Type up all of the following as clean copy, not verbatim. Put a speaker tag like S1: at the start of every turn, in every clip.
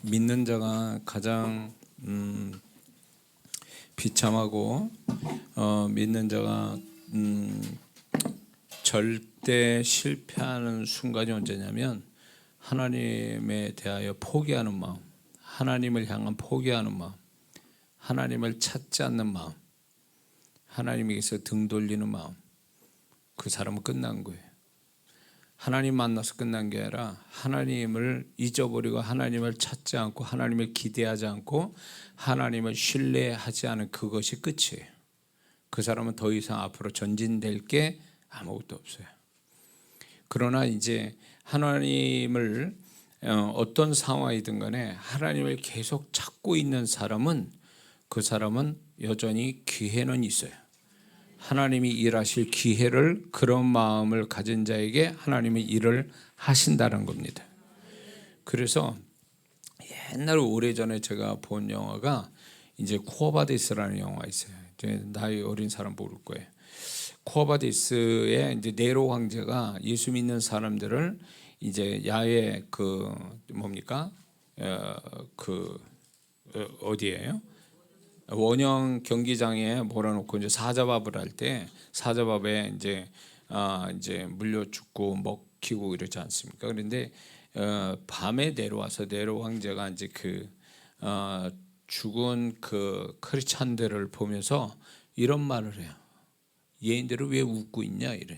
S1: 믿는 자가 가장 비참하고 믿는 자가 절대 실패하는 순간이 언제냐면 하나님에 대하여 포기하는 마음, 하나님을 향한 포기하는 마음, 하나님을 찾지 않는 마음, 하나님에게서 등 돌리는 마음, 그 사람은 끝난 거예요. 하나님 만나서 끝난 게 아니라 하나님을 잊어버리고 하나님을 찾지 않고 하나님을 기대하지 않고 하나님을 신뢰하지 않은 그것이 끝이에요. 그 사람은 더 이상 앞으로 전진될 게 아무것도 없어요. 그러나 이제 하나님을 어떤 상황이든 간에 하나님을 계속 찾고 있는 사람은 그 사람은 여전히 기회는 있어요. 하나님이 일하실 기회를, 그런 마음을 가진 자에게 하나님이 일을 하신다는 겁니다. 그래서 옛날 오래전에 제가 본 영화가 이제 쿠어바디스라는 영화 있어요. 이제 나이 어린 사람 모를 거예요. 쿠어바디스의 이제 네로 황제가 예수 믿는 사람들을 이제 야외 그 뭡니까? 어디예요? 원형 경기장에 몰아놓고 이제 사자밥을 할 때 사자밥에 이제 물려 죽고 먹히고 이러지 않습니까? 그런데 밤에 내려와서 네로 황제가 이제 죽은 그 크리스찬들을 보면서 이런 말을 해요. 얘네들은 왜 웃고 있냐 이런.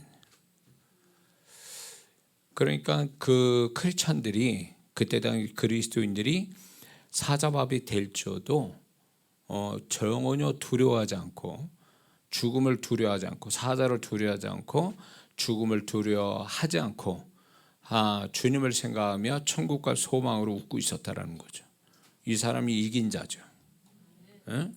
S1: 그러니까 그 크리스찬들이 그때 당시 그리스도인들이 사자밥이 될지어도 전혀 두려워하지 않고 죽음을 두려워하지 않고 사자를 두려워하지 않고 죽음을 두려워하지 않고 주님을 생각하며 천국과 소망으로 웃고 있었다라는 거죠. 이 사람이 이긴 자죠. 에?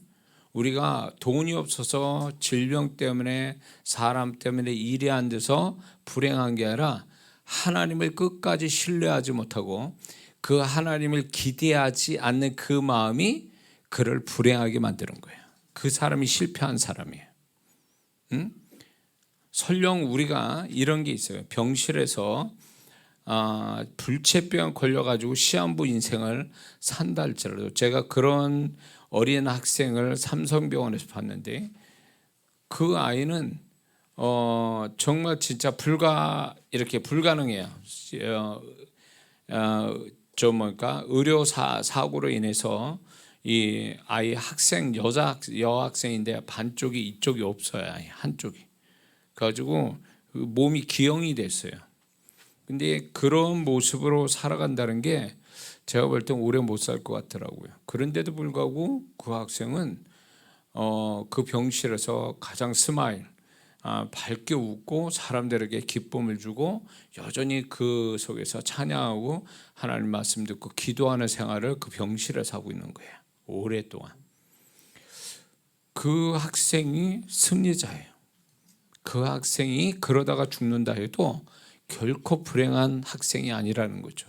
S1: 우리가 돈이 없어서 질병 때문에 사람 때문에 일이 안 돼서 불행한 게 아니라 하나님을 끝까지 신뢰하지 못하고 그 하나님을 기대하지 않는 그 마음이 그를 불행하게 만드는 거예요. 그 사람이 실패한 사람이에요. 설령 우리가 이런 게 있어요. 병실에서 불치병 걸려가지고 시한부 인생을 산다 할지라도, 제가 그런 어린 학생을 삼성병원에서 봤는데 그 아이는 정말 진짜 이렇게 불가능해요. 의료 사고로 인해서 이 아이 학생 여학생인데 반쪽이 이쪽이 없어요. 한쪽이. 그래가지고 몸이 기형이 됐어요. 근데 그런 모습으로 살아간다는 게 제가 볼 땐 오래 못 살 것 같더라고요. 그런데도 불구하고 그 학생은 그 병실에서 가장 스마일, 밝게 웃고 사람들에게 기쁨을 주고 여전히 그 속에서 찬양하고 하나님 말씀 듣고 기도하는 생활을 그 병실에서 하고 있는 거예요. 오랫동안. 그 학생이 승리자예요. 그 학생이 그러다가 죽는다 해도 결코 불행한 학생이 아니라는 거죠.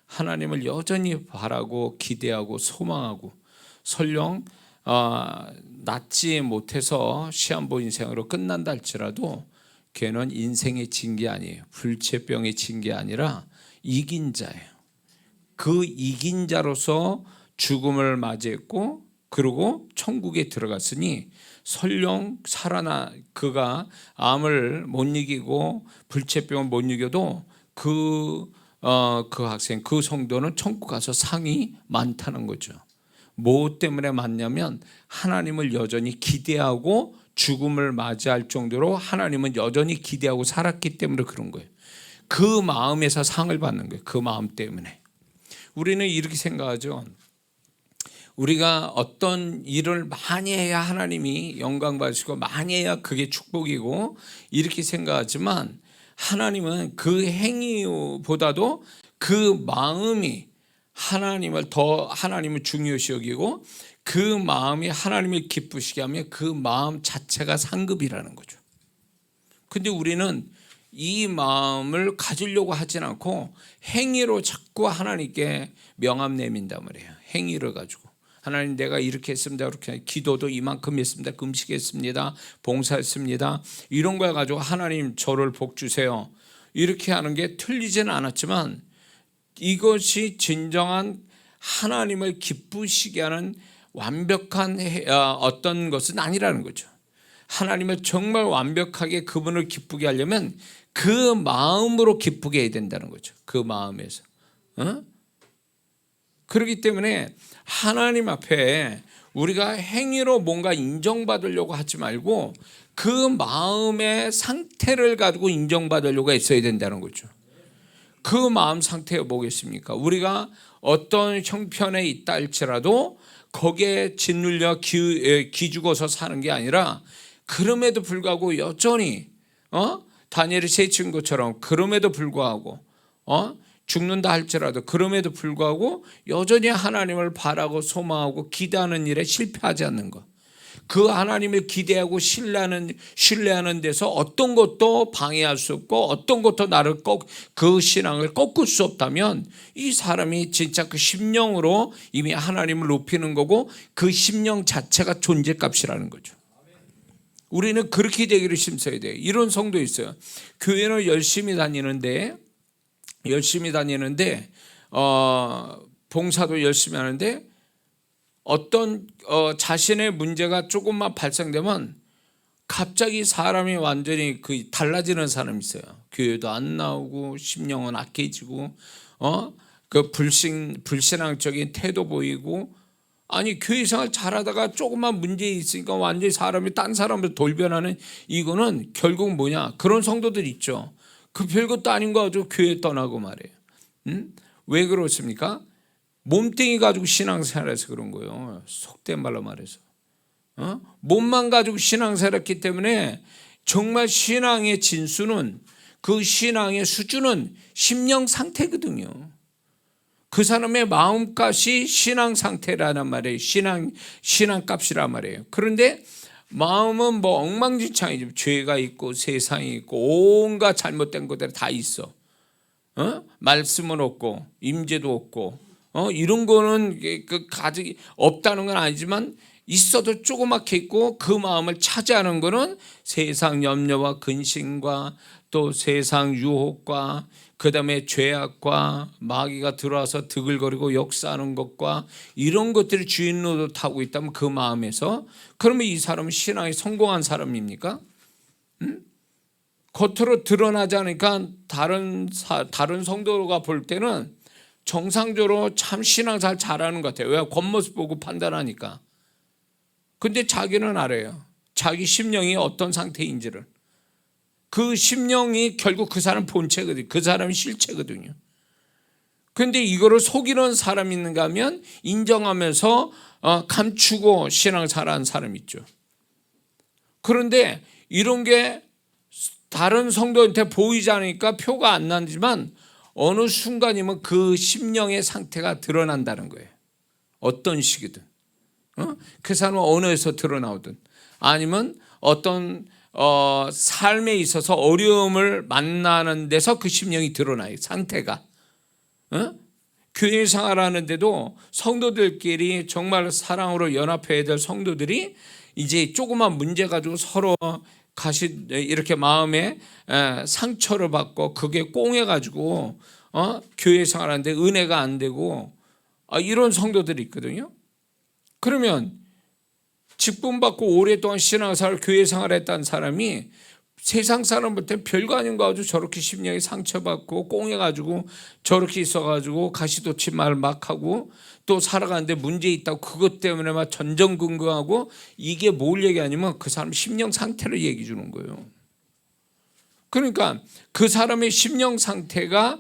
S1: 하나님을 여전히 바라고 기대하고 소망하고, 설령 낫지 못해서 시한부 인생으로 끝난다 할지라도 걔는 인생에 진 게 아니에요. 불치병에 진 게 아니라 이긴 자예요. 그 이긴 자로서 죽음을 맞이했고 그리고 천국에 들어갔으니 설령 그가 암을 못 이기고 불치병을 못 이겨도 그 학생, 그 성도는 천국 가서 상이 많다는 거죠. 뭐 때문에 많냐면 하나님을 여전히 기대하고 죽음을 맞이할 정도로 하나님은 여전히 기대하고 살았기 때문에 그런 거예요. 그 마음에서 상을 받는 거예요. 그 마음 때문에. 우리는 이렇게 생각하죠. 우리가 어떤 일을 많이 해야 하나님이 영광 받으시고 많이 해야 그게 축복이고 이렇게 생각하지만 하나님은 그 행위보다도 그 마음이 하나님을 중요시 여기고 그 마음이 하나님을 기쁘시게 하면 그 마음 자체가 상급이라는 거죠. 근데 우리는 이 마음을 가지려고 하진 않고 행위로 자꾸 하나님께 명함 내민단 말이에요. 행위를 가지고. 하나님, 내가 이렇게 했습니다. 그렇게 기도도 이만큼 했습니다. 금식했습니다. 봉사했습니다. 이런 걸 가지고 하나님 저를 복 주세요. 이렇게 하는 게 틀리지는 않았지만 이것이 진정한 하나님을 기쁘시게 하는 완벽한 어떤 것은 아니라는 거죠. 하나님을 정말 완벽하게 그분을 기쁘게 하려면 그 마음으로 기쁘게 해야 된다는 거죠. 그 마음에서. 그렇기 때문에 하나님 앞에 우리가 행위로 뭔가 인정받으려고 하지 말고 그 마음의 상태를 가지고 인정받으려고 했어야 된다는 거죠. 그 마음 상태가 뭐겠습니까? 우리가 어떤 형편에 있다 할지라도 거기에 짓눌려 기죽어서 사는 게 아니라 그럼에도 불구하고 여전히 다니엘이 세친 것처럼 그럼에도 불구하고 죽는다 할지라도 그럼에도 불구하고 여전히 하나님을 바라고 소망하고 기대하는 일에 실패하지 않는 것. 그 하나님을 기대하고 신뢰하는 데서 어떤 것도 방해할 수 없고 어떤 것도 나를 그 신앙을 꺾을 수 없다면 이 사람이 진짜 그 심령으로 이미 하나님을 높이는 거고 그 심령 자체가 존재값이라는 거죠. 우리는 그렇게 되기를 힘써야 돼요. 이런 성도 있어요. 교회는 열심히 다니는데 봉사도 열심히 하는데 어떤 자신의 문제가 조금만 발생되면 갑자기 사람이 완전히 달라지는 사람이 있어요. 교회도 안 나오고 심령은 악해지고 그 불신앙적인 태도 보이고 아니 교회 생활 잘하다가 조금만 문제 있으니까 완전히 사람이 딴 사람을 돌변하는 이거는 결국 뭐냐 그런 성도들 있죠. 그 별것도 아닌 거 가지고 교회 떠나고 말이에요. 왜 그렇습니까? 몸뚱이 가지고 신앙생활해서 그런 거예요. 속된 말로 말해서 몸만 가지고 신앙생활했기 때문에 정말 신앙의 진수는 그 신앙의 수준은 심령 상태거든요. 그 사람의 마음값이 신앙 상태라는 말이에요. 신앙값이란 말이에요. 그런데 마음은 뭐 엉망진창이죠. 죄가 있고 세상이 있고 온갖 잘못된 것들이 다 있어. 말씀은 없고 임재도 없고 이런 거는 가득 없다는 건 아니지만 있어도 조그맣게 있고 그 마음을 차지하는 거는 세상 염려와 근심과 또 세상 유혹과 그 다음에 죄악과 마귀가 들어와서 드글거리고 역사하는 것과 이런 것들이 주인 노릇하고 있다면 그 마음에서 그러면 이 사람은 신앙이 성공한 사람입니까? 겉으로 드러나지 않으니까 다른 성도가 볼 때는 정상적으로 참 신앙생활 잘하는 것 같아요. 왜? 겉모습 보고 판단하니까. 근데 자기는 알아요. 자기 심령이 어떤 상태인지를. 그 심령이 결국 그 사람 본체거든요. 그 사람이 실체거든요. 그런데 이거를 속이는 사람이 있는가 하면 인정하면서 감추고 신앙생활 하는 사람이 있죠. 그런데 이런 게 다른 성도한테 보이지 않으니까 표가 안 나지만 어느 순간이면 그 심령의 상태가 드러난다는 거예요. 어떤 식이든. 그 사람은 언어에서 드러나오든 아니면 어떤 삶에 있어서 어려움을 만나는 데서 그 심령이 드러나요. 상태가. 교회 생활하는데도 성도들끼리 정말 사랑으로 연합해야 될 성도들이 이제 조그만 문제 가지고 서로 이렇게 마음에 상처를 받고 그게 꽁해가지고 교회 생활하는데 은혜가 안 되고 이런 성도들이 있거든요. 그러면 직분받고 오랫동안 신앙생활 교회 생활했다는 사람이 세상 사람 볼 때 별거 아닌 거 가지고 저렇게 심령이 상처받고 꽁해가지고 저렇게 있어가지고 가시돋친 말 막 하고 또 살아가는데 문제 있다고 그것 때문에 막 전전긍긍하고 이게 뭘 얘기 아니면 그 사람 심령 상태를 얘기 주는 거예요. 그러니까 그 사람의 심령 상태가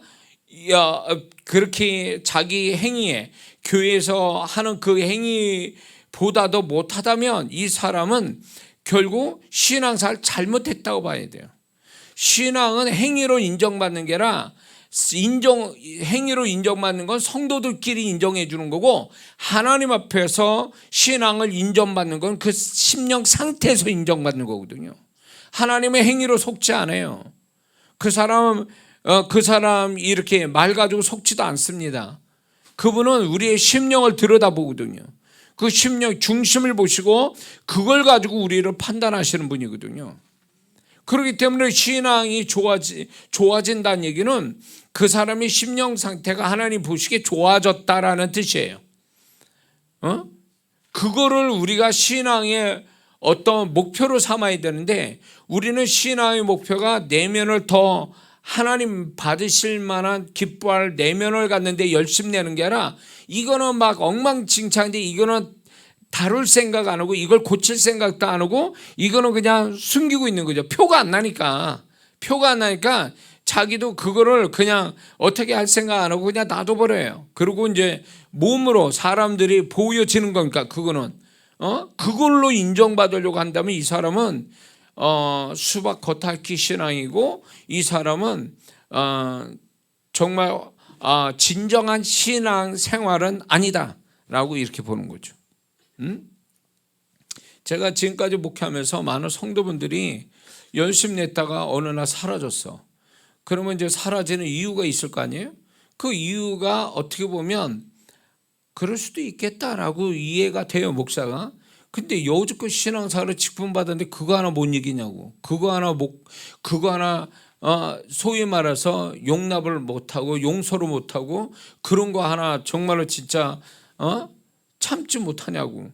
S1: 그렇게 자기 행위에 교회에서 하는 그 행위보다도 못하다면 이 사람은 결국 신앙생활 잘못했다고 봐야 돼요. 신앙은 행위로 인정받는 게 아니라 행위로 인정받는 건 성도들끼리 인정해 주는 거고 하나님 앞에서 신앙을 인정받는 건 그 심령 상태에서 인정받는 거거든요. 하나님의 행위로 속지 않아요. 그 사람 이렇게 말 가지고 속지도 않습니다. 그분은 우리의 심령을 들여다보거든요. 그 심령 중심을 보시고 그걸 가지고 우리를 판단하시는 분이거든요. 그렇기 때문에 신앙이 좋아진다는 얘기는 그 사람의 심령 상태가 하나님 보시기에 좋아졌다라는 뜻이에요. 어? 그거를 우리가 신앙의 어떤 목표로 삼아야 되는데, 우리는 신앙의 목표가 내면을 더 하나님 받으실 만한 기뻐할 내면을 갖는데 열심 내는 게 아니라, 이거는 막 엉망진창인데 이거는 다룰 생각 안 하고 이걸 고칠 생각도 안 하고 이거는 그냥 숨기고 있는 거죠. 표가 안 나니까 자기도 그거를 그냥 어떻게 할 생각 안 하고 그냥 놔둬버려요. 그리고 이제 몸으로 사람들이 보여지는 거니까 그거는 그걸로 인정받으려고 한다면 이 사람은 수박 겉핥기 신앙이고, 이 사람은 정말 진정한 신앙 생활은 아니다라고 이렇게 보는 거죠. 제가 지금까지 목회하면서 많은 성도분들이 열심히 냈다가 어느 날 사라졌어. 그러면 이제 사라지는 이유가 있을 거 아니에요? 그 이유가 어떻게 보면 그럴 수도 있겠다라고 이해가 돼요, 목사가. 근데 여지껏 신앙사를 직분받았는데 그거 하나 못 이기냐고. 그거 하나 소위 말해서 용납을 못하고 용서를 못하고 그런 거 하나 정말로 진짜 참지 못하냐고.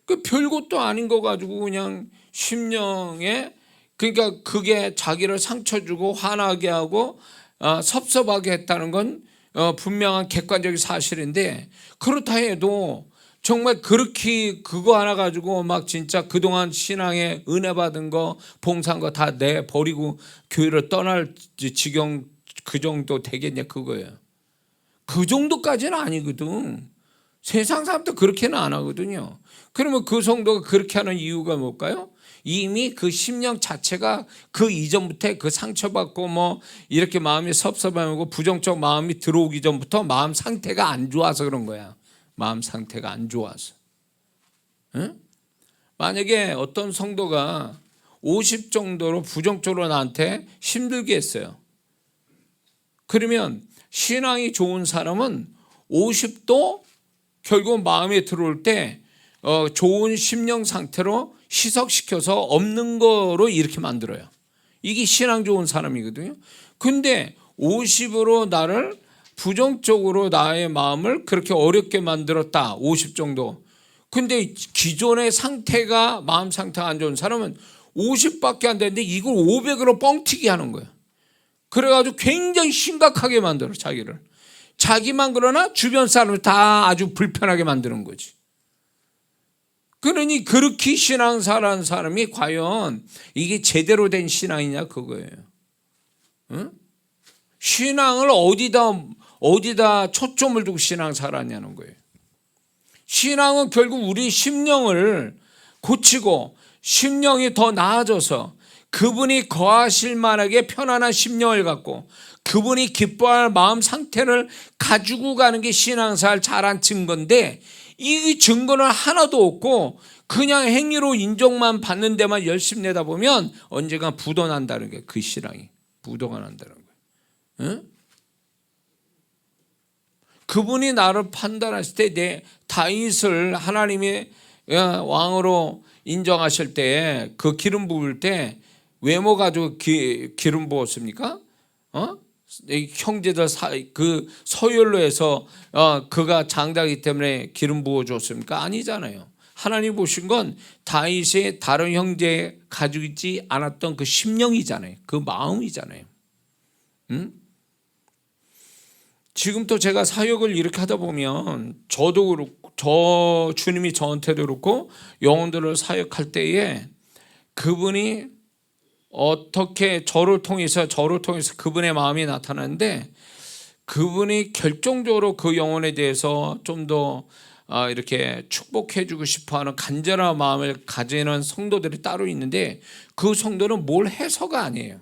S1: 그 별것도 아닌 거 가지고 그냥 심령에, 그러니까 그게 자기를 상처 주고 화나게 하고 섭섭하게 했다는 건 분명한 객관적인 사실인데, 그렇다 해도 정말 그렇게 그거 하나 가지고 막 진짜 그동안 신앙에 은혜 받은 거 봉사한 거 다 내버리고 교회를 떠날 지경 그 정도 되겠냐 그거예요. 그 정도까지는 아니거든. 세상 사람도 그렇게는 안 하거든요. 그러면 그 성도가 그렇게 하는 이유가 뭘까요? 이미 그 심령 자체가 그 이전부터 그 상처받고 뭐 이렇게 마음이 섭섭하고 부정적 마음이 들어오기 전부터 마음 상태가 안 좋아서 그런 거야. 마음 상태가 안 좋아서. 응? 만약에 어떤 성도가 50 정도로 부정적으로 나한테 힘들게 했어요. 그러면 신앙이 좋은 사람은 50도 결국 마음에 들어올 때 좋은 심령 상태로 희석시켜서 없는 거로 이렇게 만들어요. 이게 신앙 좋은 사람이거든요. 근데 50으로 나를 부정적으로 나의 마음을 그렇게 어렵게 만들었다. 50 정도. 근데 기존의 상태가 마음 상태가 안 좋은 사람은 50밖에 안 되는데 이걸 500으로 뻥튀기 하는 거예요. 그래가지고 굉장히 심각하게 만들어 자기를. 자기만 그러나 주변 사람을 다 아주 불편하게 만드는 거지. 그러니 그렇게 신앙사라는 사람이 과연 이게 제대로 된 신앙이냐 그거예요. 응? 신앙을 어디다 초점을 두고 신앙사라냐는 거예요. 신앙은 결국 우리 심령을 고치고 심령이 더 나아져서 그분이 거하실 만하게 편안한 심령을 갖고 그분이 기뻐할 마음 상태를 가지고 가는 게 신앙생활 잘한 증거인데, 이 증거는 하나도 없고 그냥 행위로 인정만 받는 데만 열심히 내다 보면 언젠가 부도난다는 게 그 신앙이 부도가 난다는 거예요. 응? 그분이 나를 판단하실 때 내 다윗을 하나님의 왕으로 인정하실 때 그 기름 부을 때 외모 가지고 기름 부었습니까? 형제들 그 서열로 해서 그가 장자이기 때문에 기름 부어줬습니까? 아니잖아요. 하나님 보신 건 다윗의 다른 형제 가지고 있지 않았던 그 심령이잖아요. 그 마음이잖아요. 응? 지금 또 제가 사역을 이렇게 하다 보면 저도 그렇고 주님이 저한테도 그렇고 영혼들을 사역할 때에 그분이 어떻게 저를 통해서 그분의 마음이 나타나는데, 그분이 결정적으로 그 영혼에 대해서 좀 더 이렇게 축복해주고 싶어하는 간절한 마음을 가지는 성도들이 따로 있는데, 그 성도는 뭘 해서가 아니에요.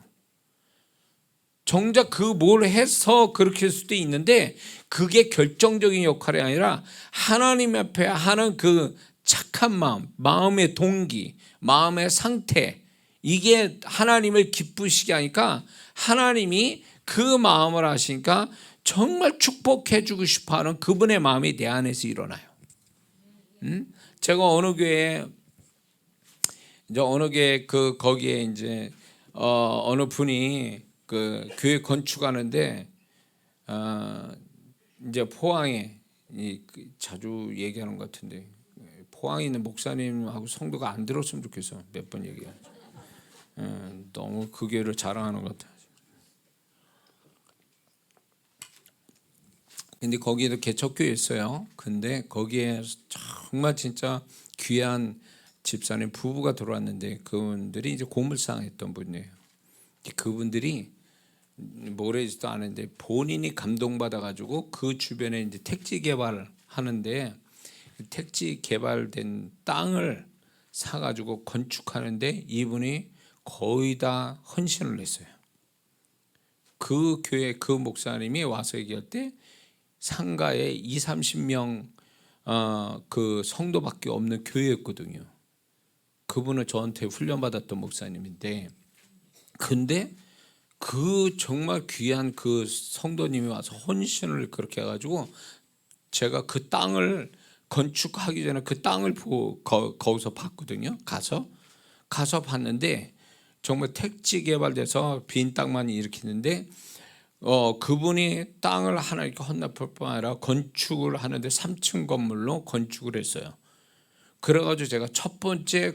S1: 정작 그 뭘 해서 그렇게 할 수도 있는데 그게 결정적인 역할이 아니라 하나님 앞에 하는 그 착한 마음, 마음의 동기, 마음의 상태, 이게 하나님을 기쁘시게 하니까 하나님이 그 마음을 하시니까 정말 축복해 주고 싶어하는 그분의 마음이 내 안에서 일어나요. 제가 어느 교회 거기에 이제 어느 분이 그 교회 건축하는데 이제 포항에 자주 얘기하는 것 같은데 포항에 있는 목사님하고 성도가 안 들었으면 좋겠어. 몇 번 얘기하죠. 너무 그 교회를 자랑하는 것 같아요. 근데 거기에도 개척교회 있어요. 근데 거기에 정말 진짜 귀한 집사님 부부가 들어왔는데 그분들이 이제 고물상했던 분이에요. 그분들이 뭐래지도 않은데 본인이 감동받아 가지고 그 주변에 이제 택지 개발하는데 택지 개발된 땅을 사 가지고 건축하는데 이분이 거의 다 헌신을 했어요. 그 교회 그 목사님이 와서 얘기할 때 상가에 20-30명 그 성도밖에 없는 교회였거든요. 그분은 저한테 훈련받았던 목사님인데, 근데 그 정말 귀한 그 성도님이 와서 헌신을 그렇게 해가지고 제가 그 땅을 건축하기 전에 그 땅을 거기서 봤거든요. 가서 봤는데 정말 택지 개발돼서 빈 땅만 일으키는데 그분이 땅을 하나 이렇게 헌납할 뿐 아니라 건축을 하는데 3층 건물로 건축을 했어요. 그래가지고 제가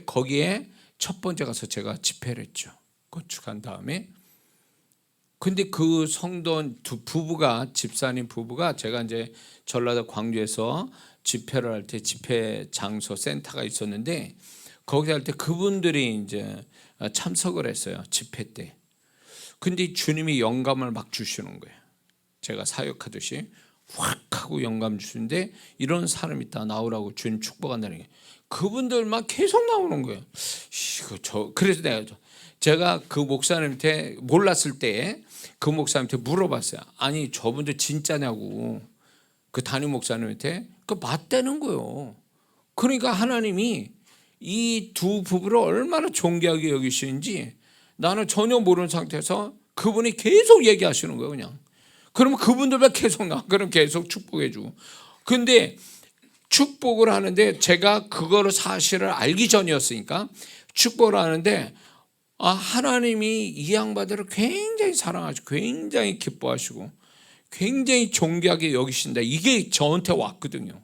S1: 거기에 첫 번째 가서 제가 집회를 했죠. 건축한 다음에. 근데 그 성도 부부가, 집사님 부부가, 제가 이제 전라도 광주에서 집회를 할 때 집회 장소 센터가 있었는데 거기 할 때 그분들이 이제 참석을 했어요. 집회 때. 근데 주님이 영감을 막 주시는 거예요. 제가 사역하듯이 확 하고 영감 주시는데 이런 사람 있다 나오라고 주님 축복한다는 게 그분들만 계속 나오는 거예요. 그래서 제가 그 목사님한테 몰랐을 때 그 목사님한테 물어봤어요. 아니 저분들 진짜냐고. 그 담임 목사님한테 그 맞다는 거예요. 그러니까 하나님이 이 두 부부를 얼마나 존귀하게 여기시는지 나는 전혀 모르는 상태에서 그분이 계속 얘기하시는 거예요. 그냥 그러면 그분들만 계속 그럼 계속 축복해 주고. 근데 축복을 하는데 제가 그거를 사실을 알기 전이었으니까 축복을 하는데 하나님이 이 양반들을 굉장히 사랑하시고 굉장히 기뻐하시고 굉장히 존귀하게 여기신다. 이게 저한테 왔거든요.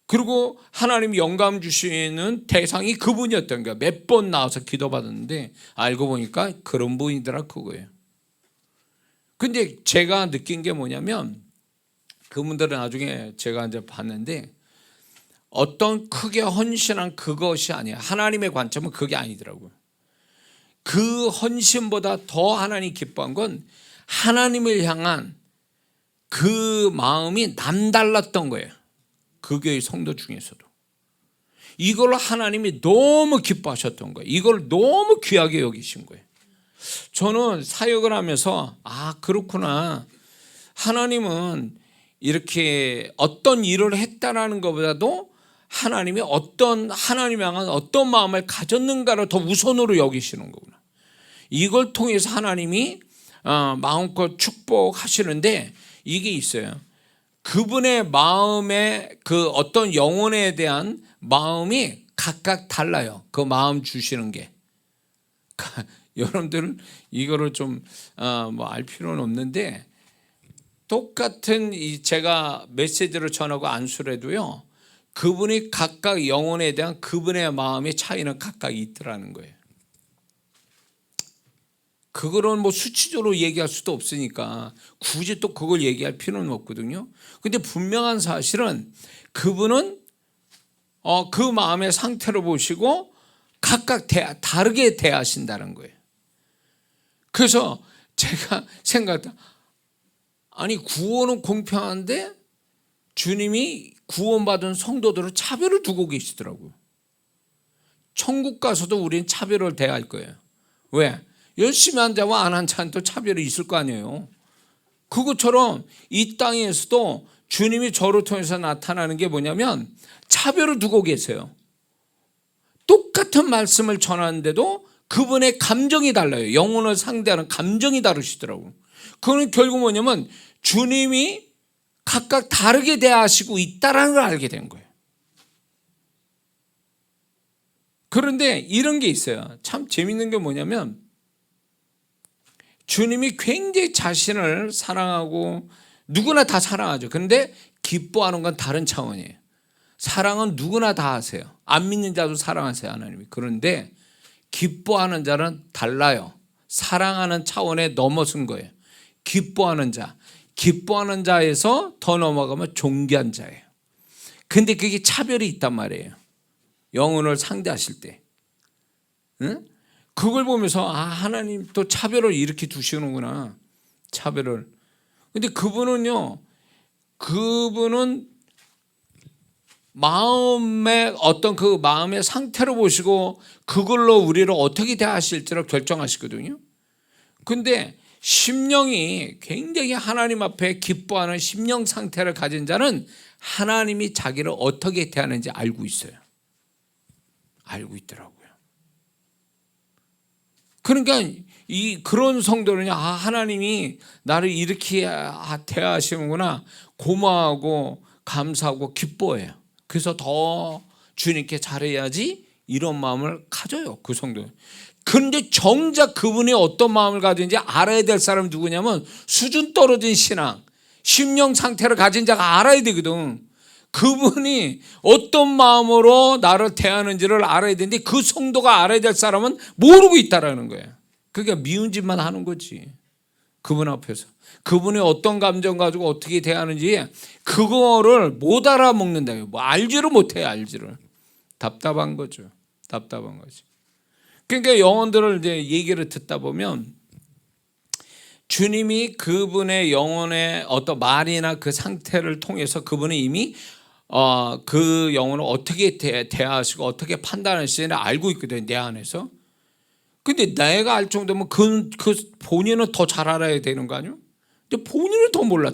S1: 그리고 하나님 영감 주시는 대상이 그분이었던 거예요. 몇 번 나와서 기도받았는데 알고 보니까 그런 분이더라 그거예요. 근데 제가 느낀 게 뭐냐면 그분들은 나중에 제가 이제 봤는데 어떤 크게 헌신한 그것이 아니야. 하나님의 관점은 그게 아니더라고요. 그 헌신보다 더 하나님 기뻐한 건 하나님을 향한 그 마음이 남달랐던 거예요. 그 교회 성도 중에서도. 이걸 하나님이 너무 기뻐하셨던 거예요. 이걸 너무 귀하게 여기신 거예요. 저는 사역을 하면서 그렇구나. 하나님은 이렇게 어떤 일을 했다라는 것보다도 하나님이 하나님 향한 어떤 마음을 가졌는가를 더 우선으로 여기시는 거구나. 이걸 통해서 하나님이 마음껏 축복하시는데 이게 있어요. 그분의 마음에 그 어떤 영혼에 대한 마음이 각각 달라요. 그 마음 주시는 게. 여러분들은 이거를 좀 알 필요는 없는데 똑같은 제가 메시지를 전하고 안수를 해도요. 그분이 각각 영혼에 대한 그분의 마음의 차이는 각각 있더라는 거예요. 그거는 뭐 수치적으로 얘기할 수도 없으니까 굳이 또 그걸 얘기할 필요는 없거든요. 근데 분명한 사실은 그분은 그 마음의 상태를 보시고 각각 다르게 대하신다는 거예요. 그래서 제가 생각했다. 아니 구원은 공평한데 주님이 구원받은 성도들을 차별을 두고 계시더라고요. 천국 가서도 우리는 차별을 대할 거예요. 왜? 열심히 한 자와 안 한 자는 또 차별이 있을 거 아니에요. 그것처럼 이 땅에서도 주님이 저를 통해서 나타나는 게 뭐냐면 차별을 두고 계세요. 똑같은 말씀을 전하는데도 그분의 감정이 달라요. 영혼을 상대하는 감정이 다르시더라고요. 그건 결국 뭐냐면 주님이 각각 다르게 대하시고 있다는 걸 알게 된 거예요. 그런데 이런 게 있어요. 참 재밌는 게 뭐냐면 주님이 굉장히 자신을 사랑하고 누구나 다 사랑하죠. 그런데 기뻐하는 건 다른 차원이에요. 사랑은 누구나 다 하세요. 안 믿는 자도 사랑하세요, 하나님이. 그런데 기뻐하는 자는 달라요. 사랑하는 차원에 넘어선 거예요. 기뻐하는 자에서 더 넘어가면 존귀한 자예요. 근데 그게 차별이 있단 말이에요. 영혼을 상대하실 때. 응? 그걸 보면서 하나님 또 차별을 이렇게 두시는구나. 차별을. 근데 그분은 마음의 어떤 그 마음의 상태를 보시고 그걸로 우리를 어떻게 대하실지를 결정하시거든요. 근데 심령이 굉장히 하나님 앞에 기뻐하는 심령 상태를 가진 자는 하나님이 자기를 어떻게 대하는지 알고 있어요. 알고 있더라고요. 그러니까 그런 성도는 하나님이 나를 이렇게 대하시는구나. 고마워하고 감사하고 기뻐해요. 그래서 더 주님께 잘해야지 이런 마음을 가져요. 그 성도는. 그런데 정작 그분이 어떤 마음을 가지는지 알아야 될 사람은 누구냐면 수준 떨어진 신앙, 심령 상태를 가진 자가 알아야 되거든. 그분이 어떤 마음으로 나를 대하는지를 알아야 되는데 그 성도가 알아야 될 사람은 모르고 있다라는 거예요. 그러니까 미운 짓만 하는 거지. 그분 앞에서. 그분이 어떤 감정 가지고 어떻게 대하는지 그거를 못 알아먹는다. 뭐 알지를 못해요. 알지를. 답답한 거죠. 답답한 거죠. 그러니까 영혼들을 이제 얘기를 듣다 보면 주님이 그분의 영혼의 어떤 말이나 그 상태를 통해서 그분이 이미 그 영혼을 어떻게 대하시고 어떻게 판단하시는지 알고 있거든요. 내 안에서. 근데 내가 알 정도면 그 본인은 더 잘 알아야 되는 거 아니에요? 근데 본인은 더 몰라.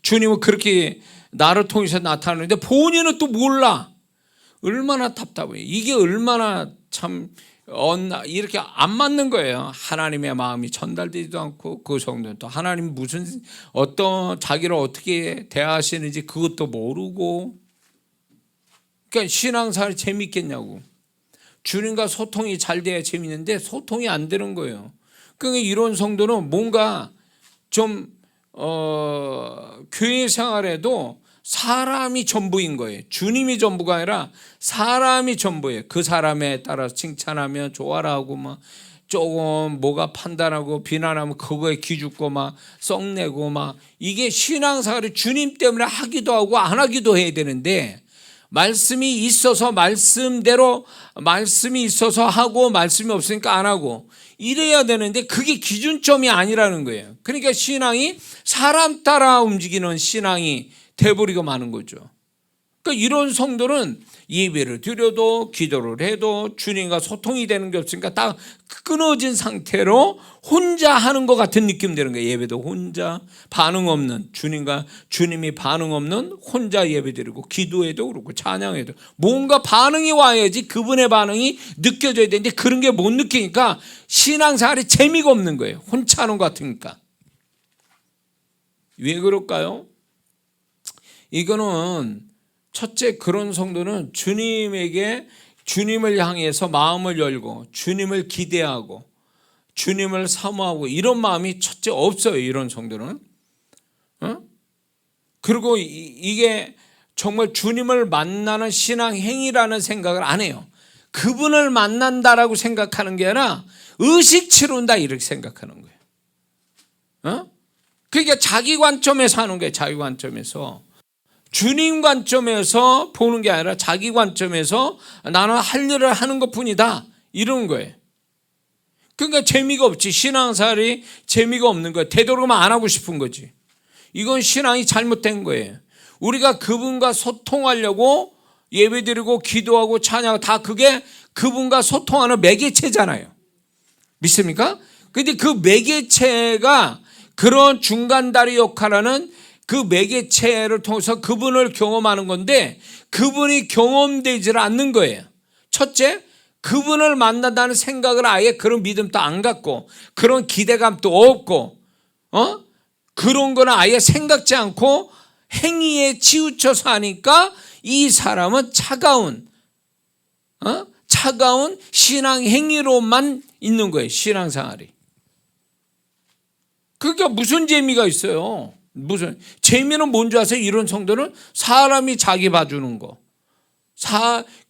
S1: 주님은 그렇게 나를 통해서 나타나는데 본인은 또 몰라. 얼마나 답답해. 이게 얼마나 참 이렇게 안 맞는 거예요. 하나님의 마음이 전달되지도 않고 그 성도는 또 하나님 어떤 자기를 어떻게 대하시는지 그것도 모르고. 그러니까 신앙생활이 재밌겠냐고. 주님과 소통이 잘 돼야 재밌는데 소통이 안 되는 거예요. 그러니까 이런 성도는 뭔가 좀 교회 생활에도 사람이 전부인 거예요. 주님이 전부가 아니라 사람이 전부예요. 그 사람에 따라서 칭찬하면 좋아라 하고 막 조금 뭐가 판단하고 비난하면 그거에 기죽고 막 썩내고 막 이게 신앙생활이 주님 때문에 하기도 하고 안 하기도 해야 되는데 말씀이 있어서 말씀대로 말씀이 있어서 하고 말씀이 없으니까 안 하고 이래야 되는데 그게 기준점이 아니라는 거예요. 그러니까 신앙이 사람 따라 움직이는 신앙이 돼버리고 마는 거죠. 그러니까 이런 성도는 예배를 드려도 기도를 해도 주님과 소통이 되는 게 없으니까 다 끊어진 상태로 혼자 하는 것 같은 느낌 되는 거예요. 예배도 혼자 반응 없는 주님이 반응 없는 혼자 예배 드리고 기도해도 그렇고 찬양해도 뭔가 반응이 와야지 그분의 반응이 느껴져야 되는데 그런 게 못 느끼니까 신앙생활이 재미가 없는 거예요. 혼자 하는 것 같으니까. 왜 그럴까요? 이거는 첫째 그런 성도는 주님을 향해서 마음을 열고 주님을 기대하고 주님을 사모하고 이런 마음이 첫째 없어요. 이런 성도는. 그리고 이게 정말 주님을 만나는 신앙 행위라는 생각을 안 해요. 그분을 만난다라고 생각하는 게 아니라 의식 치룬다 이렇게 생각하는 거예요. 그러니까 자기 관점에서 하는 거예요. 자기 관점에서. 주님 관점에서 보는 게 아니라 자기 관점에서 나는 할 일을 하는 것뿐이다 이런 거예요. 그러니까 재미가 없지. 신앙생활이 재미가 없는 거예요. 되도록이면 안 하고 싶은 거지. 이건 신앙이 잘못된 거예요. 우리가 그분과 소통하려고 예배드리고 기도하고 찬양하고 다 그게 그분과 소통하는 매개체잖아요. 믿습니까? 근데 그 매개체가 그런 중간다리 역할하는 그 매개체를 통해서 그분을 경험하는 건데 그분이 경험되지 않는 거예요. 첫째, 그분을 만난다는 생각을 아예 그런 믿음도 안 갖고 그런 기대감도 없고 그런 거는 아예 생각지 않고 행위에 치우쳐서 하니까 이 사람은 차가운 신앙 행위로만 있는 거예요. 신앙생활이. 그러니까 무슨 재미가 있어요. 무슨 재미는 뭔지 아세요? 이런 성도는 사람이 자기 봐주는 거,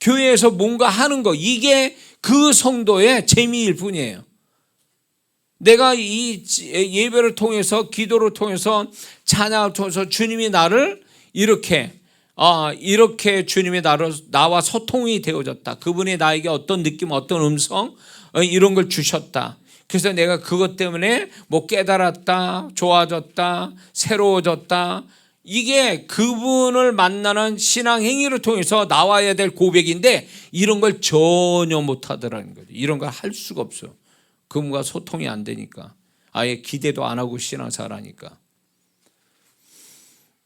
S1: 교회에서 뭔가 하는 거, 이게 그 성도의 재미일 뿐이에요. 내가 이 예배를 통해서, 기도를 통해서, 찬양을 통해서 주님이 나를 이렇게 주님이 나와 소통이 되어졌다. 그분이 나에게 어떤 느낌, 어떤 음성 이런 걸 주셨다. 그래서 내가 그것 때문에 뭐 깨달았다, 좋아졌다, 새로워졌다. 이게 그분을 만나는 신앙 행위를 통해서 나와야 될 고백인데 이런 걸 전혀 못하더라는 거죠. 이런 걸 할 수가 없어요. 그분과 소통이 안 되니까, 아예 기대도 안 하고 신앙생활하니까.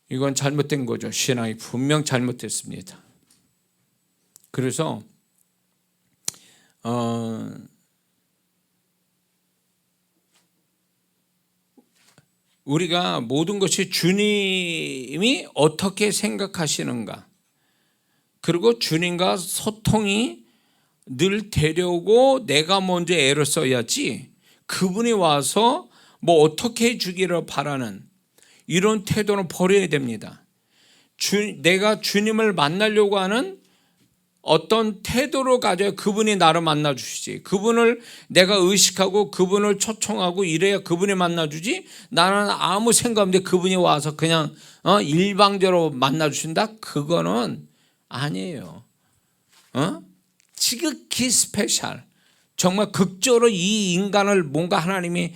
S1: 이건 잘못된 거죠. 신앙이 분명 잘못됐습니다. 그래서 우리가 모든 것이 주님이 어떻게 생각하시는가, 그리고 주님과 소통이 늘 되려고 내가 먼저 애를 써야지, 그분이 와서 뭐 어떻게 해주기를 바라는 이런 태도는 버려야 됩니다. 내가 주님을 만나려고 하는 어떤 태도로 가져야 그분이 나를 만나 주시지. 그분을 내가 의식하고 그분을 초청하고 이래야 그분이 만나 주지. 나는 아무 생각 없는데 그분이 와서 그냥 일방적으로 만나 주신다? 그거는 아니에요. 지극히 스페셜, 정말 극적으로 이 인간을 뭔가 하나님이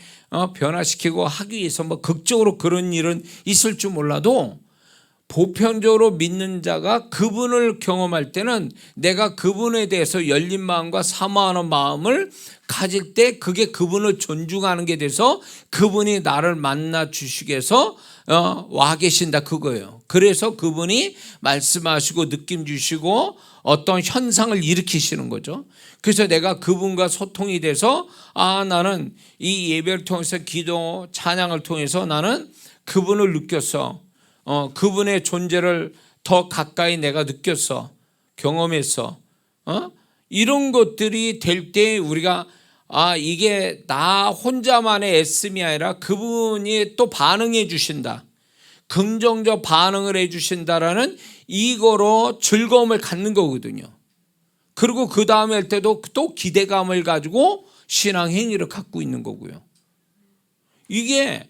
S1: 변화시키고 하기 위해서 뭐 극적으로 그런 일은 있을 줄 몰라도, 보편적으로 믿는 자가 그분을 경험할 때는 내가 그분에 대해서 열린 마음과 사모하는 마음을 가질 때 그게 그분을 존중하는 게 돼서 그분이 나를 만나 주시기 위해서 와 계신다, 그거예요. 그래서 그분이 말씀하시고 느낌 주시고 어떤 현상을 일으키시는 거죠. 그래서 내가 그분과 소통이 돼서 나는 이 예배를 통해서, 기도 찬양을 통해서 나는 그분을 느꼈어. 그분의 존재를 더 가까이 내가 느꼈어, 경험했어. 이런 것들이 될 때 우리가 이게 나 혼자만의 애씀이 아니라 그분이 또 반응해 주신다, 긍정적 반응을 해 주신다라는 이거로 즐거움을 갖는 거거든요. 그리고 그 다음에 할 때도 또 기대감을 가지고 신앙 행위를 갖고 있는 거고요. 이게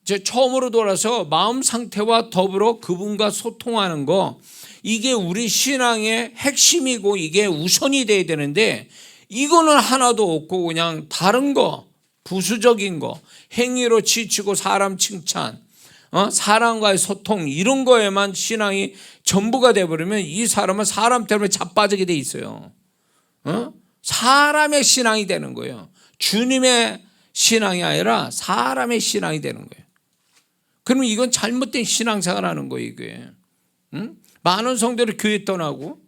S1: 이제 처음으로 돌아서 마음 상태와 더불어 그분과 소통하는 거, 이게 우리 신앙의 핵심이고 이게 우선이 돼야 되는데, 이거는 하나도 없고 그냥 다른 거, 부수적인 거, 행위로 지치고 사람 칭찬, 사람과의 소통, 이런 거에만 신앙이 전부가 돼버리면 이 사람은 사람 때문에 자빠지게 돼 있어요. 사람의 신앙이 되는 거예요. 주님의 신앙이 아니라 사람의 신앙이 되는 거예요. 그러면 이건 잘못된 신앙생활 하는 거예요, 이게. 많은 성도들이 교회 떠나고,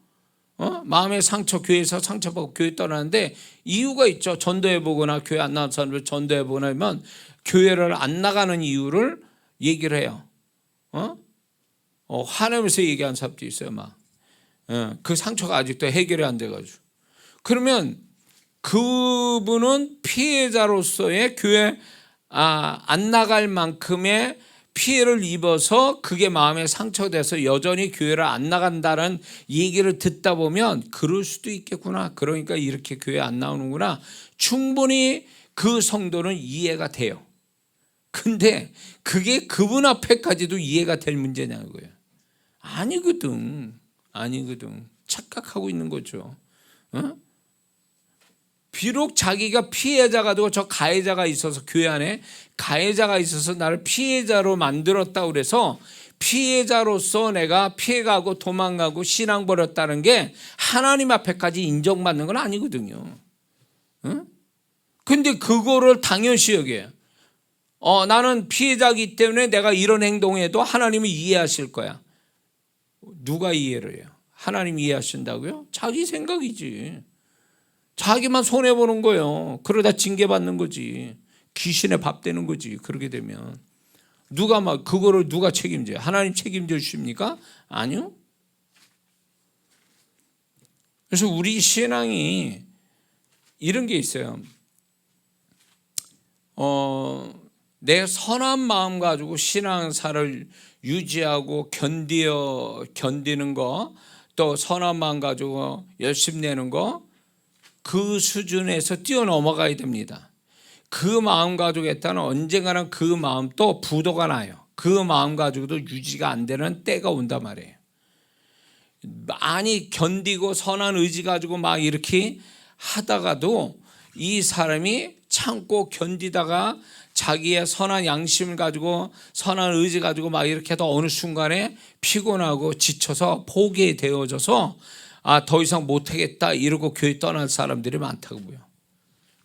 S1: 마음의 상처, 교회에서 상처받고 교회 떠나는데 이유가 있죠. 전도해보거나 교회 안 나온 사람들 전도해보거나 하면 교회를 안 나가는 이유를 얘기를 해요. 화내면서 얘기하는 사람도 있어요, 막. 그 상처가 아직도 해결이 안 돼가지고. 그러면 그분은 피해자로서의 교회 안 나갈 만큼의 피해를 입어서 그게 마음에 상처돼서 여전히 교회를 안 나간다는 얘기를 듣다 보면 그럴 수도 있겠구나, 그러니까 이렇게 교회 안 나오는구나, 충분히 그 성도는 이해가 돼요. 근데 그게 그분 앞에까지도 이해가 될 문제냐고요. 아니거든. 착각하고 있는 거죠. 비록 자기가 피해자가 되고 저 가해자가 있어서, 교회 안에 가해자가 있어서 나를 피해자로 만들었다고 그래서 피해자로서 내가 피해가고 도망가고 신앙 버렸다는 게 하나님 앞에까지 인정받는 건 아니거든요. 근데 그거를 당연시 여겨요. 나는 피해자이기 때문에 내가 이런 행동해도 하나님은 이해하실 거야. 누가 이해를 해요? 하나님 이해하신다고요? 자기 생각이지. 자기만 손해보는 거예요. 그러다 징계받는 거지. 귀신의 밥 되는 거지. 그렇게 되면 그거를 누가 책임져요? 하나님 책임져 주십니까? 아니요. 그래서 우리 신앙이 이런 게 있어요. 내 선한 마음 가지고 신앙사를 유지하고 견디는 거, 또 선한 마음 가지고 열심 내는 거, 그 수준에서 뛰어넘어가야 됩니다. 그 마음 가지고 했다는 언젠가는 그 마음 또 부도가 나요. 그 마음 가지고도 유지가 안 되는 때가 온단 말이에요. 많이 견디고 선한 의지 가지고 막 이렇게 하다가도 이 사람이 참고 견디다가 자기의 선한 양심을 가지고 선한 의지 가지고 막 이렇게 하다 어느 순간에 피곤하고 지쳐서 포기되어져서 더 이상 못하겠다 이러고 교회 떠날 사람들이 많다고요.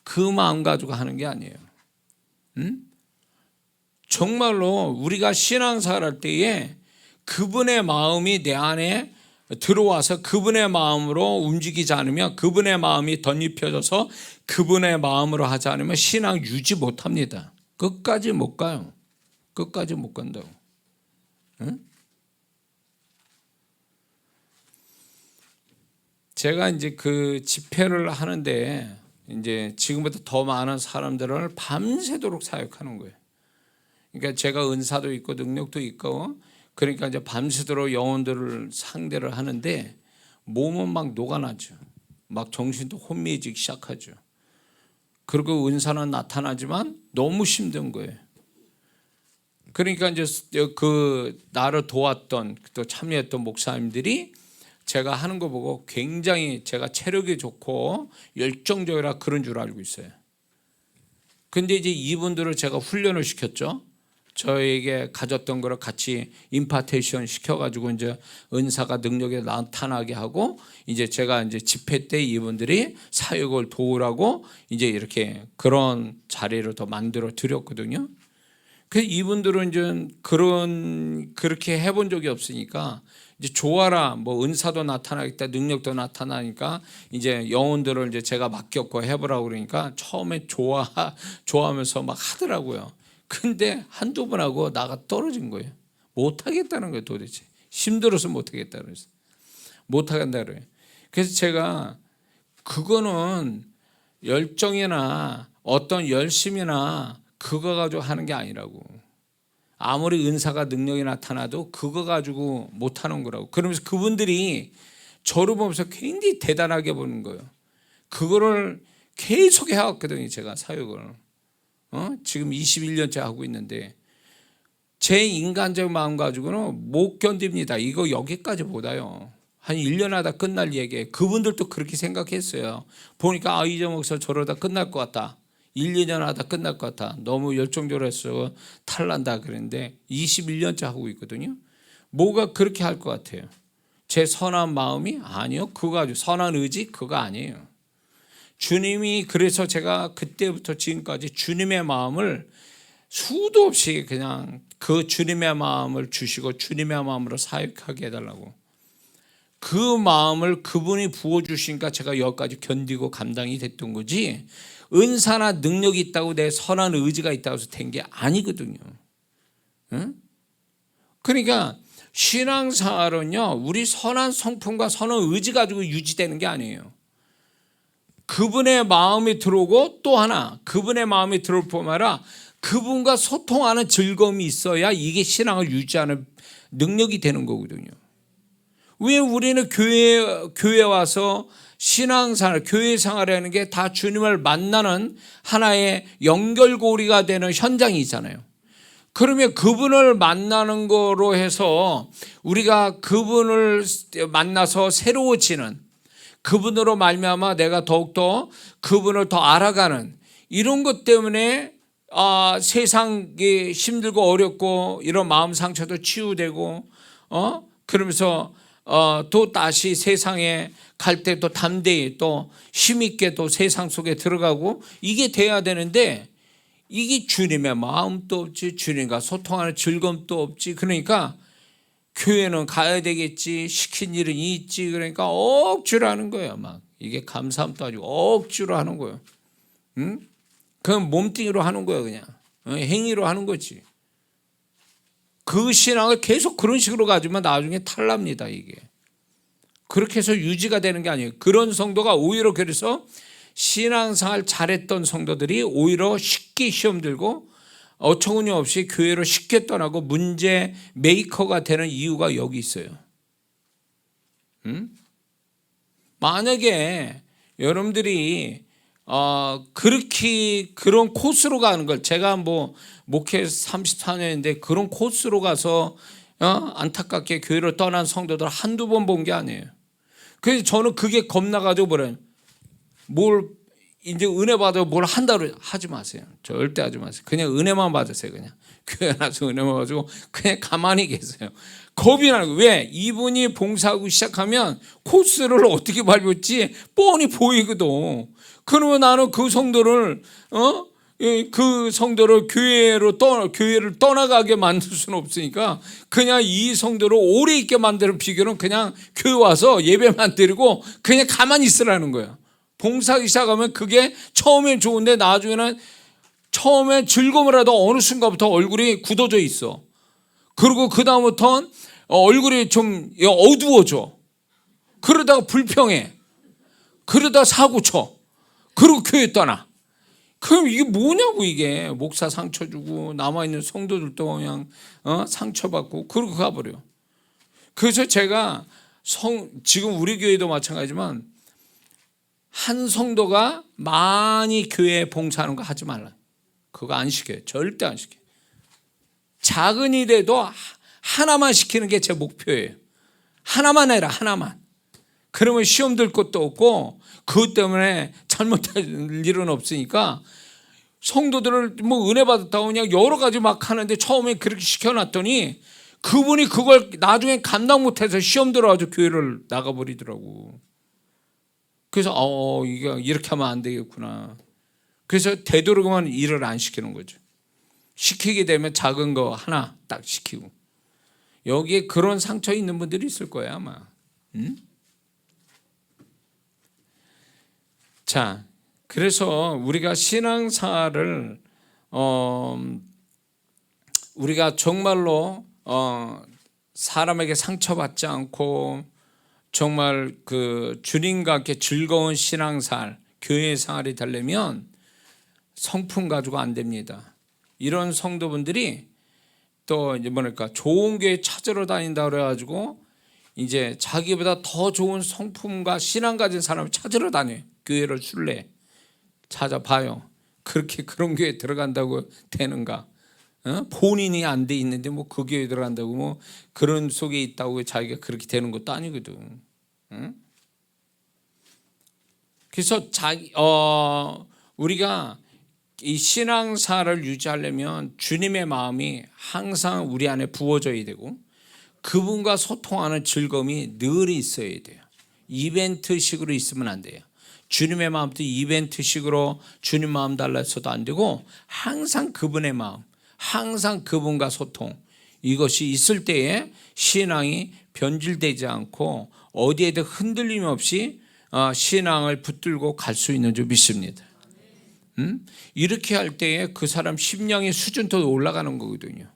S1: 그 마음 가지고 하는 게 아니에요. 정말로 우리가 신앙생활 할 때에 그분의 마음이 내 안에 들어와서 그분의 마음으로 움직이지 않으면, 그분의 마음이 덧입혀져서 그분의 마음으로 하지 않으면 신앙 유지 못합니다. 끝까지 못 가요. 끝까지 못 간다고. 응? 제가 이제 그 집회를 하는데 이제 지금보다 더 많은 사람들을 밤새도록 사역하는 거예요. 그러니까 제가 은사도 있고 능력도 있고, 그러니까 이제 밤새도록 영혼들을 상대를 하는데 몸은 막 녹아나죠. 막 정신도 혼미해지기 시작하죠. 그리고 은사는 나타나지만 너무 힘든 거예요. 그러니까 이제 그 나를 도왔던 또 참여했던 목사님들이 제가 하는 거 보고 굉장히 제가 체력이 좋고 열정적이라 그런 줄 알고 있어요. 근데 이제 이분들을 제가 훈련을 시켰죠. 저에게 가졌던 거를 같이 임파테이션 시켜가지고 이제 은사가 능력에 나타나게 하고, 이제 제가 이제 집회 때 이분들이 사역을 도우라고 이제 이렇게 그런 자리를 더 만들어 드렸거든요. 그 이분들은 이제 그렇게 해본 적이 없으니까 이제 좋아라, 뭐 은사도 나타나겠다, 능력도 나타나니까 이제 영혼들을 이제 제가 맡겼고 해보라고 그러니까 처음에 좋아하면서 막 하더라고요. 근데 한두 번 하고 나가 떨어진 거예요. 못하겠다는 거예요. 도대체 힘들어서 못하겠다 그래서 못하겠다 그래요. 그래서 제가 그거는 열정이나 어떤 열심이나 그거 가지고 하는 게 아니라고. 아무리 은사가 능력이 나타나도 그거 가지고 못하는 거라고. 그러면서 그분들이 저를 보면서 굉장히 대단하게 보는 거예요. 그거를 계속 해왔거든요. 제가 사역을 지금 21년째 하고 있는데 제 인간적 마음 가지고는 못 견딥니다. 이거 여기까지 보다요. 한 1년 하다 끝날 얘기예요. 그분들도 그렇게 생각했어요. 보니까 이정목사 저러다 끝날 것 같다. 1, 2년 하다 끝날 것 같아. 너무 열정적으로 해서 탈난다 그랬는데 21년째 하고 있거든요. 뭐가 그렇게 할 것 같아요? 제 선한 마음이? 아니요. 그거 가지고 선한 의지? 그거 아니에요. 주님이, 그래서 제가 그때부터 지금까지 주님의 마음을 수도 없이 그냥 그 주님의 마음을 주시고 주님의 마음으로 사역하게 해달라고. 그 마음을 그분이 부어주시니까 제가 여기까지 견디고 감당이 됐던 거지, 은사나 능력이 있다고 내 선한 의지가 있다고 해서 된 게 아니거든요. 응? 그러니까 신앙생활은요, 우리 선한 성품과 선한 의지 가지고 유지되는 게 아니에요. 그분의 마음이 들어오고 또 하나, 그분의 마음이 들어올 뿐만 아니라 그분과 소통하는 즐거움이 있어야 이게 신앙을 유지하는 능력이 되는 거거든요. 왜 우리는 교회에 와서 신앙생활, 교회 생활이라는 게 다 주님을 만나는 하나의 연결고리가 되는 현장이잖아요. 그러면 그분을 만나는 거로 해서 우리가 그분을 만나서 새로워지는, 그분으로 말미암아 내가 더욱더 그분을 더 알아가는 이런 것 때문에 세상이 힘들고 어렵고 이런 마음 상처도 치유되고 그러면서 또 다시 세상에 갈 때 또 담대히 또 힘있게 또 세상 속에 들어가고 이게 돼야 되는데, 이게 주님의 마음도 없지, 주님과 소통하는 즐거움도 없지. 그러니까 교회는 가야 되겠지, 시킨 일은 있지, 그러니까 억지로 하는 거예요. 막 이게 감사함도 아니고 억지로 하는 거예요. 응? 그건 몸뚱이로 하는 거예요. 그냥 행위로 하는 거지. 그 신앙을 계속 그런 식으로 가지면 나중에 탈납니다. 이게 그렇게 해서 유지가 되는 게 아니에요. 그런 성도가 오히려, 그래서 신앙생활 잘했던 성도들이 오히려 쉽게 시험 들고 어처구니 없이 교회로 쉽게 떠나고 문제 메이커가 되는 이유가 여기 있어요. 만약에 여러분들이 그렇게 그런 코스로 가는 걸, 제가 뭐 목회 34년인데 그런 코스로 가서 안타깝게 교회를 떠난 성도들 한두 번 본 게 아니에요. 그래서 저는 그게 겁나가지고 뭘 이제 은혜 받아 뭘 한다고 하지 마세요. 절대 하지 마세요. 그냥 은혜만 받으세요. 그냥 교회 나서 은혜만 받고 그냥 가만히 계세요. 겁이 나는 거예요. 왜? 이분이 봉사하고 시작하면 코스를 어떻게 밟을지 뻔히 보이거든. 그러면 나는 그 성도를 교회를 떠나가게 만들 수는 없으니까 그냥 이 성도를 오래 있게 만드는 비결은 그냥 교회 와서 예배만 드리고 그냥 가만히 있으라는 거예요. 봉사하기 시작하면 그게 처음엔 좋은데 나중에는 처음에 즐거움을 하다 어느 순간부터 얼굴이 굳어져 있어. 그리고 그 다음부터는 얼굴이 좀 어두워져. 그러다가 불평해. 그러다가 사고쳐. 그리고 교회 떠나. 그럼 이게 뭐냐고. 이게 목사 상처 주고 남아있는 성도들도 그냥 상처받고 그러고 가버려. 그래서 제가 지금 우리 교회도 마찬가지지만 한 성도가 많이 교회에 봉사하는 거 하지 말라. 그거 안 시켜요. 절대 안 시켜요. 작은 일에도 하나만 시키는 게 제 목표예요. 하나만 해라. 하나만. 그러면 시험 들 것도 없고 그것 때문에 잘못할 일은 없으니까 성도들을 뭐 은혜 받았다고 그냥 여러 가지 막 하는데 처음에 그렇게 시켜놨더니 그분이 그걸 나중에 감당 못해서 시험 들어가지고 교회를 나가버리더라고. 그래서 이게 이렇게 하면 안 되겠구나. 그래서 되도록이면 일을 안 시키는 거죠. 시키게 되면 작은 거 하나 딱 시키고. 여기에 그런 상처 있는 분들이 있을 거예요 아마. 자, 그래서 우리가 신앙사를 우리가 정말로 사람에게 상처받지 않고 정말 그 주님과 함께 즐거운 신앙생활, 교회 생활이 되려면 성품 가지고 안 됩니다. 이런 성도분들이 또 이제 뭐랄까 좋은 교회 찾으러 다닌다 그래가지고 이제 자기보다 더 좋은 성품과 신앙 가진 사람을 찾으러 다녀요. 교회를 순례 찾아봐요. 그렇게 그런 교회 들어간다고 되는가? 본인이 안 돼 있는데 뭐 그 교회 들어간다고 뭐 그런 속에 있다고 자기가 그렇게 되는 것도 아니거든. 그래서 우리가 이 신앙사를 유지하려면 주님의 마음이 항상 우리 안에 부어져야 되고 그분과 소통하는 즐거움이 늘 있어야 돼요. 이벤트식으로 있으면 안 돼요. 주님의 마음도 이벤트식으로 주님 마음 달라서도 안 되고 항상 그분의 마음, 항상 그분과 소통, 이것이 있을 때에 신앙이 변질되지 않고 어디에도 흔들림 없이 신앙을 붙들고 갈 수 있는 줄 믿습니다. 이렇게 할 때에 그 사람 심령의 수준도 올라가는 거거든요.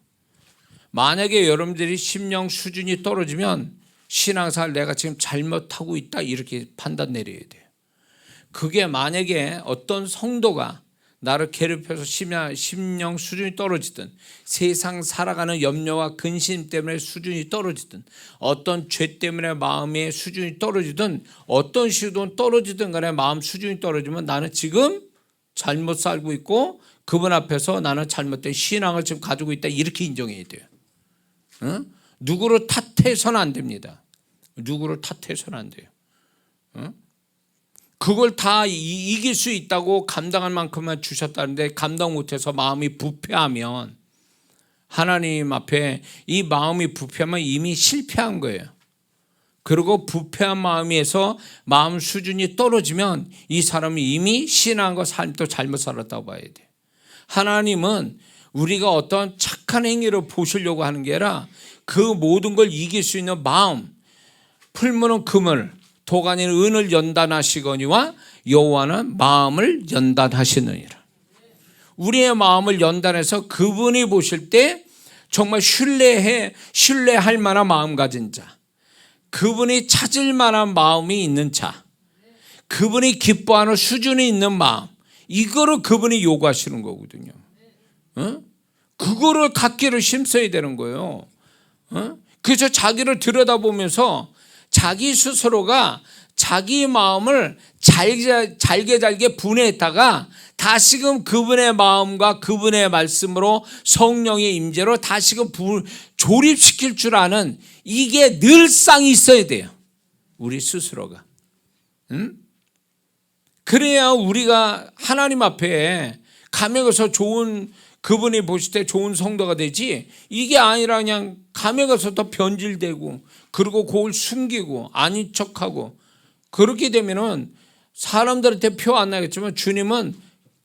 S1: 만약에 여러분들이 심령 수준이 떨어지면 신앙생활 내가 지금 잘못하고 있다 이렇게 판단 내려야 돼요. 그게 만약에 어떤 성도가 나를 괴롭혀서 심령 수준이 떨어지든 세상 살아가는 염려와 근심 때문에 수준이 떨어지든 어떤 죄 때문에 마음의 수준이 떨어지든 어떤 식으로 떨어지든 간에 마음 수준이 떨어지면 나는 지금 잘못 살고 있고 그분 앞에서 나는 잘못된 신앙을 지금 가지고 있다 이렇게 인정해야 돼요. 누구를 탓해서는 안 됩니다. 누구를 탓해서는 안 돼요. 그걸 다 이길 수 있다고 감당할 만큼만 주셨다는데 감당 못해서 마음이 부패하면 하나님 앞에 이 마음이 부패하면 이미 실패한 거예요. 그리고 부패한 마음에서 마음 수준이 떨어지면 이 사람이 이미 신앙과 삶도 잘못 살았다고 봐야 돼요. 하나님은 우리가 어떤 착한 행위를 보시려고 하는 게 아니라 그 모든 걸 이길 수 있는 마음, 풀무는 금을 도가니는 은을 연단하시거니와 여호와는 마음을 연단하시느니라. 우리의 마음을 연단해서 그분이 보실 때 정말 신뢰할 만한 마음 가진 자, 그분이 찾을 만한 마음이 있는 자, 그분이 기뻐하는 수준이 있는 마음, 이거를 그분이 요구하시는 거거든요. 그거를 갖기를 힘써야 되는 거예요. 그래서 자기를 들여다보면서 자기 스스로가 자기 마음을 잘게 분해했다가 다시금 그분의 마음과 그분의 말씀으로 성령의 임재로 다시금 조립시킬 줄 아는 이게 늘상 있어야 돼요. 우리 스스로가. 그래야 우리가 하나님 앞에 가면서 좋은, 그분이 보실 때 좋은 성도가 되지, 이게 아니라 그냥 가면서 더 변질되고 그리고 그걸 숨기고 아닌 척하고 그렇게 되면은 사람들한테 표 안 나겠지만 주님은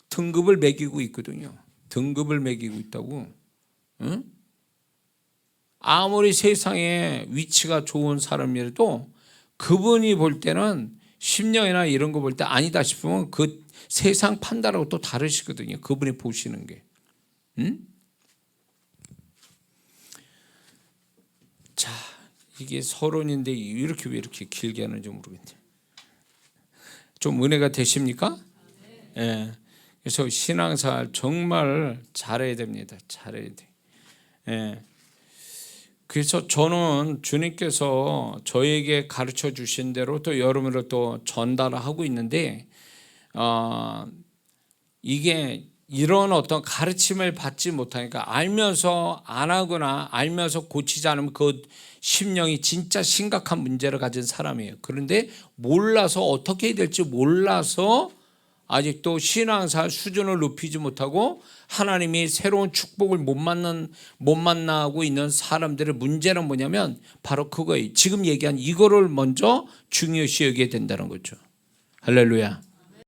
S1: 등급을 매기고 있거든요. 등급을 매기고 있다고. 응? 아무리 세상에 위치가 좋은 사람이라도 그분이 볼 때는 심령이나 이런 거 볼 때 아니다 싶으면 그 세상 판단하고 또 다르시거든요. 그분이 보시는 게. 응? 자, 이게 서론인데 이렇게 왜 이렇게 길게 하는지 모르겠네요. 좀 은혜가 되십니까? 예. 그래서 신앙생활 정말 잘해야 됩니다. 잘해야 돼. 예. 그래서 저는 주님께서 저에게 가르쳐 주신 대로 또 여러분을 또 전달하고 있는데, 이게 이런 어떤 가르침을 받지 못하니까 알면서 안 하거나 알면서 고치지 않으면 그 심령이 진짜 심각한 문제를 가진 사람이에요. 그런데 몰라서 어떻게 해야 될지 몰라서 아직도 신앙생활 수준을 높이지 못하고 하나님이 새로운 축복을 못 만나고 있는 사람들의 문제는 뭐냐면 바로 그거예요. 지금 얘기한 이거를 먼저 중요시 여겨야 된다는 거죠. 할렐루야.